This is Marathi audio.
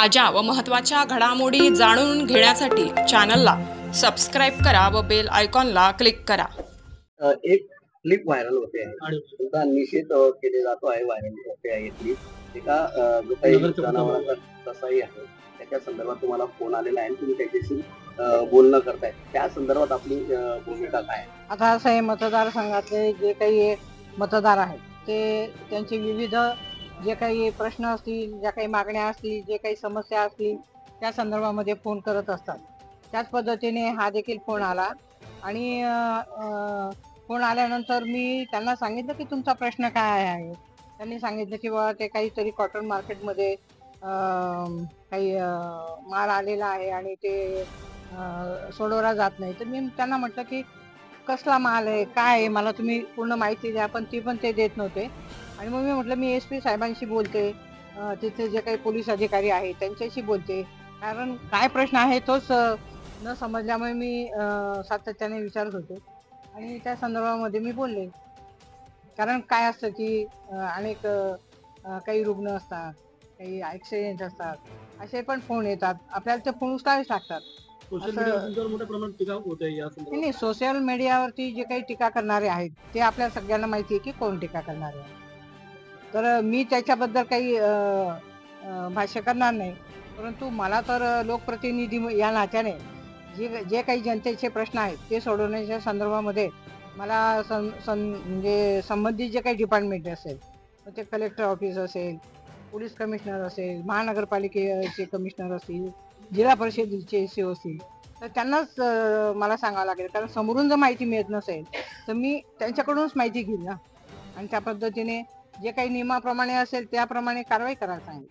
ताज्या व महत्त्वाच्या घडामोडी जाणून घेण्यासाठी चॅनलला सबस्क्राइब करा व बेल आयकॉनला क्लिक करा। एक क्लिप व्हायरल होते आहे, तुमचा निषेध केले जातो आहे, व्हायरल होते आहे क्लिप। एका जो काही जनावरांचा कसाई आहे त्याच्या संदर्भात तुम्हाला फोन आलेला आहे, तुम्ही त्याच्याशी बोलणं करताय, त्या संदर्भात आपली भूमिका काय आहे? आता असं आहे, मतदारसंघातले जे काही मतदार आहेत ते त्यांचे विविध जे काही प्रश्न असतील, ज्या काही मागण्या असतील, जे काही समस्या असतील त्या संदर्भामध्ये फोन करत असतात। त्याच पद्धतीने हा देखील फोन आला आणि फोन आल्यानंतर मी त्यांना सांगितलं की तुमचा प्रश्न काय आहे। त्यांनी सांगितलं की बाबा ते काहीतरी कॉटन मार्केटमध्ये काही माल आलेला आहे आणि ते सोडवला जात नाही। तर मी त्यांना म्हटलं की कसला माल आहे, काय आहे, मला तुम्ही पूर्ण माहिती द्या, पण ते देत नव्हते। आणि मग मी म्हटलं मी SP साहेबांशी बोलते, तिथे जे काही पोलीस अधिकारी आहेत त्यांच्याशी बोलते, कारण काय प्रश्न आहे तोच न समजल्यामुळे मी सातत्याने विचारत होते आणि त्या संदर्भामध्ये मी बोलले। कारण काय असतं की अनेक काही रुग्ण असतात, काही ॲक्सिडेंट असतात, असे पण फोन येतात, आपल्याला ते फोन उचलावेच लागतात। नाही, सोशल मीडियावरती जे काही टीका करणारे आहेत ते आपल्या सगळ्यांना माहिती आहे की कोण टीका करणारे आहे, तर मी त्याच्याबद्दल काही भाष्य करणार नाही। परंतु मला तर लोकप्रतिनिधी या नात्याने जे काही जनतेचे प्रश्न आहेत ते सोडवण्याच्या संदर्भामध्ये मला म्हणजे संबंधित जे काही डिपार्टमेंट असेल, ते कलेक्टर ऑफिस असेल, पोलीस कमिशनर असेल, महानगरपालिकेचे कमिशनर असतील, जिल्हा परिषदेचे CO असतील, तर त्यांनाच मला सांगावं लागेल, कारण समोरून जर माहिती मिळत नसेल तर मी त्यांच्याकडूनच माहिती घेईन ना, आणि त्या पद्धतीने जे काही नियमाप्रमाणे असेल त्याप्रमाणे कारवाई करायला सांगेल।